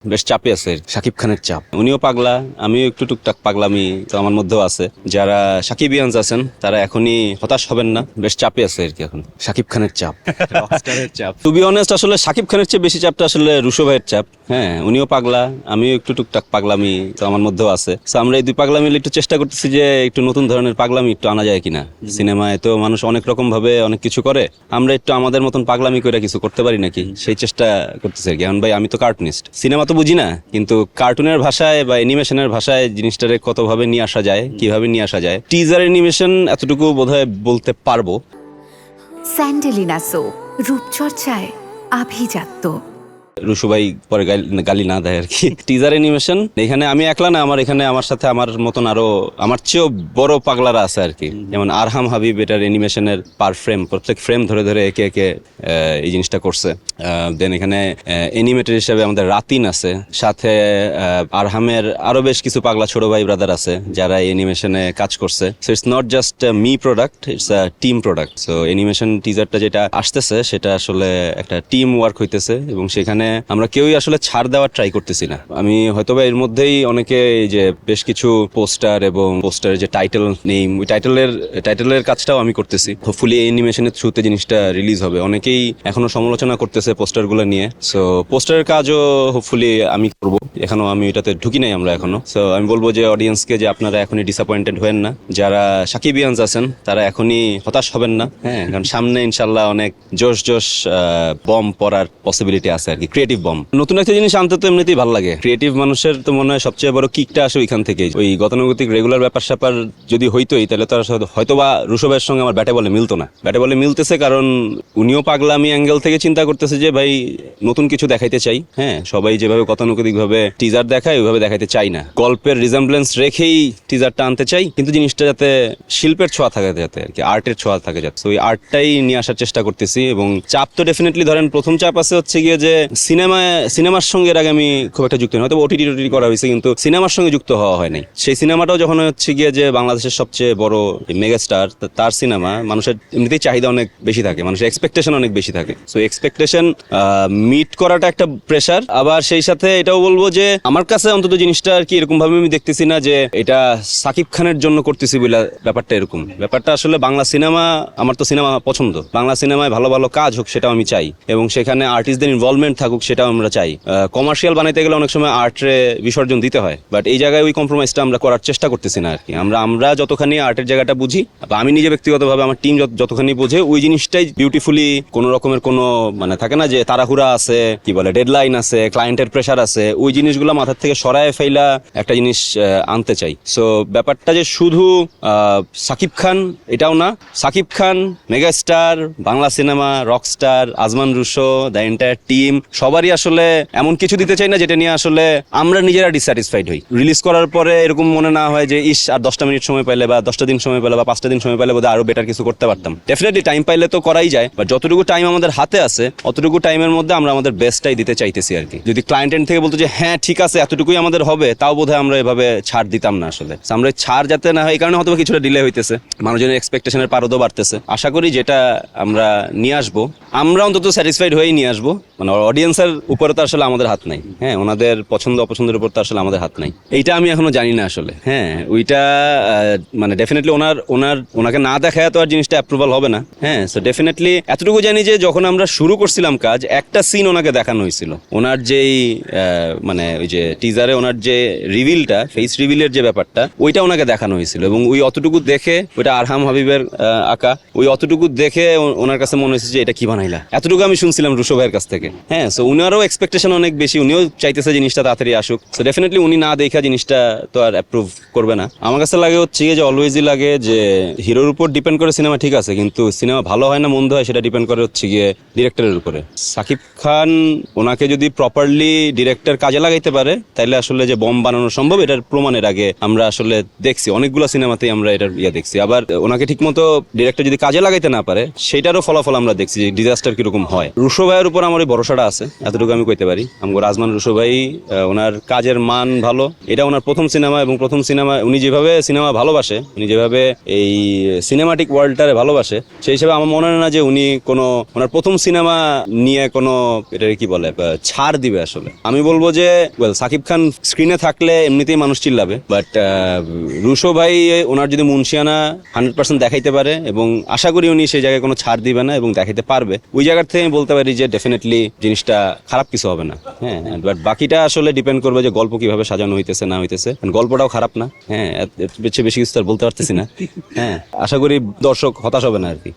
বেশ চাপে আছে শাকিব খানের চাপ। উনিও পাগলা, আমিও একটু টুকটাক পাগলামি তো আমার মধ্যেও আছে। যারা সাকিবিয়ানস আছেন তারা এখনই হতাশ হবেন না, বেশ চাপে আছে আর কি। এখন শাকিব খানের চাপ, রকস্টারের চাপ। টু বি অনেস্ট, আসলে শাকিব খানের চেয়ে বেশি চাপটা আসলে রুশো ভাইয়ের চাপ। হ্যাঁ, উনিও পাগলা, আমিও একটু টুকটাক পাগলামি তো আমার মধ্যেও আছে। তো আমরা এই দুই পাগলা মিলে একটু চেষ্টা করতেছি যে একটু নতুন ধরনের পাগলামি একটু আনা যায় কিনা। সিনেমায় তো মানুষ অনেক রকম ভাবে অনেক কিছু করে, আমরা একটু আমাদের মতন পাগলামি করে কিছু করতে পারি নাকি, সেই চেষ্টা করতেছি আর কি। এখন ভাই আমি তো কার্টুনিস্ট, সিনেমা তো বুঝি না, কিন্তু কার্টুনের ভাষায় বা অ্যানিমেশনের ভাষায় জিনিসটারে কতভাবে নিয়ে আসা যায়, কিভাবে নিয়ে আসা যায়, টিজার অ্যানিমেশন এতটুকু বোধহয় বলতে পারবো। স্যান্ডেলিনা সো রূপচর্চায় আভিজাত্য। রুশুভাই পরে গালি না দেয় আর কি। টিজার অ্যানিমেশন এখানে আমি একলা না, আমার এখানে আমার সাথে আমার মতন আরো আমার চেয়েও বড় পাগলারা আছে আর কি। যেমন আরহাম হাবিব এটার অ্যানিমেশনের পার ফ্রেম, প্রত্যেক ফ্রেম ধরে ধরে একে একে এই জিনিসটা করছে। দেন এখানে অ্যানিমেটর হিসেবে আমাদের রাতিন আছে, সাথে আরহামের আরো বেশ কিছু পাগলা ছোট ভাই ব্রাদার আছে যারা এই অ্যানিমেশনে কাজ করছে। So it's not just me product, it's a team product. So animation টিজারটা যেটা আসতেছে সেটা আসলে একটা টিম ওয়ার্ক হইতেছে, এবং সেখানে আমরা কেউই আসলে ছাড় দেওয়ার ট্রাই করতেছি না। আমি হয়তোবা এর মধ্যেই অনেকে এই যে বেশ কিছু পোস্টার এবং পোস্টারের যে টাইটেল নেই, ওই টাইটেলের কাজটাও আমি করতেছি। হোপফুলি এই অ্যানিমেশনের থ্রুতে জিনিসটা রিলিজ হবে। অনেকেই এখনো সমালোচনা করতেছে পোস্টারগুলো নিয়ে, সো পোস্টারের কাজও হোপফুলি আমি করব। এখনো আমি এটাতে ঢুকি নাই আমরা এখনো। সো আমি বলবো যে অডিয়েন্সকে যে আপনারা এখনই ডিসঅ্যাপয়েন্টেড হবেন না, যারা সাকিবিয়ানস আছেন তারা এখনই হতাশ হবেন না। হ্যাঁ, কারণ সামনে ইনশাল্লাহ অনেক জোশ বম পড়ার পসিবিলিটি আছে আর কি, ক্রিয়েটিভ বম। নতুন একটা জিনিস আনতে তো এমনিতেই ভালো লাগে। ক্রিয়েটিভ মানুষের তো মনে হয় সবচেয়ে বড় কিকটা আসে ওইখান থেকে। ওই গতানুগতিক রেগুলার ব্যাপার স্যাপার যদি হইতোই, তাহলে তো হয়তো বা রুশোভের সঙ্গে আমার ব্যাটে বলে মিলতো না। ব্যাটে বলে মিলতেছে কারণ উনিও পাগলামি অ্যাঙ্গেল থেকে চিন্তা করতেছে যে ভাই নতুন কিছু দেখাইতে চাই। হ্যাঁ, সবাই যেভাবে গতানুগতিক ভাবে টিজার দেখায় ওইভাবে দেখাইতে চাই না, গল্পের রিজেম্বলেন্স রেখেই টিজারটা আনতে চাই, কিন্তু জিনিসটা যাতে শিল্পের ছোঁয়া থাকে, যাতে আর কি আর্টের ছোঁয়া থাকে, যাতে ওই আর্টটাই নিয়ে আসার চেষ্টা করতেছি। এবং চাপ তো ডেফিনেটলি ধরেন প্রথম চাপ আছে হচ্ছে গিয়ে যে সিনেমার সঙ্গে এর আগে আমি খুব একটা যুক্ত নই, হয়তো ওটিটি করা হয়েছে কিন্তু সিনেমার সঙ্গে যুক্ত হওয়া হয় নাই। সেই সিনেমাটাও যখন হচ্ছে গিয়ে যে বাংলাদেশের সবচেয়ে বড় মেগাস্টার তার সিনেমা, মানুষের এমনিতেই চাহিদা অনেক বেশি থাকে, মানুষের এক্সপেকটেশন অনেক বেশি থাকে। সো এক্সপেকটেশন মিট করাটা একটা প্রেশার। আবার সেই সাথে এটাও বলবো যে আমার কাছে অন্তত জিনিসটা আর কি এরকম ভাবে আমি দেখতেছি না যে এটা সাকিব খানের জন্য করতেছি বলে ব্যাপারটা এরকম। ব্যাপারটা আসলে বাংলা সিনেমা, আমার তো সিনেমা পছন্দ, বাংলা সিনেমায় ভালো ভালো কাজ হোক সেটাও আমি চাই, এবং সেখানে আর্টিস্টদের ইনভলভমেন্ট থাকুক সেটাও আমরা চাই। কমার্শিয়াল বানাইতে গেলে অনেক সময় আর্টে বিসর্জন দিতে হয়, বাট এই জায়গায় ওই কম্প্রোমাইজটা আমরা করার চেষ্টা করতেছি না আর কি। আমরা যতখানি আর্টের জায়গাটা বুঝি, বা আমি নিজে ব্যক্তিগতভাবে আমার টিম যতখানি বোঝে, ওই জিনিসটাই বিউটিফুলি, কোনো রকমের কোনো মানে থাকে না যে তাড়াহুড়া আছে, কি বলে ডেডলাইন আছে, ক্লায়েন্টের প্রেশার আছে, ওই জিনিসগুলো মাথার থেকে সরায় ফেলা একটা জিনিস আনতে চাই। সো ব্যাপারটা যে শুধু সাকিব খান এটাও না, Shakib Khan megastar, Bangla cinema rockstar, Azman Rusho, the entire team, সবারই আসলে এমন কিছু দিতে চাই না যেটা নিয়ে আসলে আমরা নিজেরা ডিসস্যাটিসফাইড হই। রিলিজ করার পরে এরকম মনে না হয় যে ইস আর 10টা মিনিট সময় পাইলে, বা 10টা দিন সময় পাইলে, বা 5টা দিন সময় পাইলে বোধহয় আরো বেটার কিছু করতে পারতাম। ডেফিনেটলি টাইম পাইলে তো করাই যায়, বাট যতটুকু টাইম আমাদের হাতে আছে অতটুকু টাইমের মধ্যে আমরা আমাদের বেস্টটাই দিতে চাইতেছি আর কি। যদি ক্লায়েন্ট এন্ড থেকে বলতো যে হ্যাঁ ঠিক আছে এতটুকুই আমাদের হবে, তাও বোধহয় আমরা এভাবে ছাড় দিতাম না আসলে। আমরা ছাড় যাতে না হয় এই কারণে হয়তো কিছুটা ডিলে হইতেছে, মানুষজনের এক্সপেকটেশনের পারদও বাড়তেছে। আশা করি যেটা আমরা নিয়ে আসবো, আমরা অন্তত স্যাটিসফাইড হয়েই নিয়ে আসবো। মানে অডিয়েন্সের উপরে তো আসলে আমাদের হাত নাই। হ্যাঁ, ওনাদের পছন্দ অপছন্দের উপর তো আসলে আমাদের হাত নাই। এইটা আমি এখনো জানি না আসলে। হ্যাঁ, ওইটা মানে ডেফিনেটলি ওনাকে না দেখায় তো আর জিনিসটা অ্যাপ্রুভাল হবে না। হ্যাঁ, সো ডেফিনেটলি এতটুকু জানি যে যখন আমরা শুরু করছিলাম কাজ, একটা সিন ওনাকে দেখানো হয়েছিল, ওনার যেই মানে ওই যে টিজারে ওনার যে রিভিলটা, ফেস রিভিলের যে ব্যাপারটা, ওইটা ওনাকে দেখানো হয়েছিল, এবং ওই অতটুকু দেখে, ওইটা আরহাম হাবিবের আঁকা, ওই অতটুকু দেখে ওনার কাছে মনে হয়েছে যে এটা কি বানাইলা, এতটুকু আমি শুনছিলাম রুশো ভাইয়ের কাছ থেকে। হ্যাঁ, সো উনারও এক্সপেকটেশন অনেক বেশি, উনিও চাইতেছে জিনিসটা তাড়াতাড়ি আসুক। সো ডেফিনেটলি উনি না দেখা জিনিসটা তো আর অ্যাপ্রুভ করবে না। আমার কাছে লাগে হচ্ছে যে অলওয়েজই লাগে যে হিরোর উপর ডিপেন্ড করে সিনেমা ঠিক আছে, কিন্তু সিনেমা ভালো হয় না মন্দ হয় সেটা ডিপেন্ড করে হচ্ছে গিয়ে ডিরেক্টরের উপরে। সাকিব খান ওনাকে যদি প্রপারলি ডিরেক্টর কাজে লাগাইতে পারে, তাহলে আসলে যে বম বানানো সম্ভব এটার প্রমাণের আগে আমরা আসলে দেখছি অনেকগুলো সিনেমাতেই আমরা এটার দেখছি। আবার ওনাকে ঠিকমতো ডিরেক্টর যদি কাজে লাগাইতে না পারে, সেটারও ফলাফল আমরা দেখছি যে ডিজাস্টার কিরকম হয়। রুশো ভাইয়ের উপর আমার ওই ভরসাটা আছে, এতটুকু আমি কইতে পারি। আমগো রাজমান রুশো ভাই ওনার কাজের মান ভালো, এটা ওনার প্রথম সিনেমা, এবং প্রথম সিনেমা উনি যেভাবে সিনেমা ভালোবাসে, উনি যেভাবে এই সিনেমাটিক ওয়ার্ল্ডটারে ভালোবাসে, সেই হিসেবে আমার মনে হয় না যে উনি কোনো ওনার প্রথম সিনেমা নিয়ে কোনো এটা কি বলে ছাড় দিবে। আসলে আমি বলবো যে সাকিব খান স্ক্রিনে থাকলে এমনিতেই মানুষ চিল্লাবে, বাট রুশো ভাই ওনার যদি মুন্সিয়ানা 100% দেখাইতে পারে, এবং আশা করি উনি সেই জায়গায় কোনো ছাড় দিবে না এবং দেখাইতে পারবে, ওই জায়গার থেকে আমি বলতে পারি যে ডেফিনেটলি জিনিসটা খারাপ কিছু হবে না। হ্যাঁ, বাট বাকিটা আসলে ডিপেন্ড করবে যে গল্প কিভাবে সাজানো হইতেছে না হইতেছে। গল্পটাও খারাপ না, হ্যাঁ, এর চেয়ে বেশি কিছু তো আর বলতে পারতেছি না। হ্যাঁ, আশা করি দর্শক হতাশ হবে না আর কি।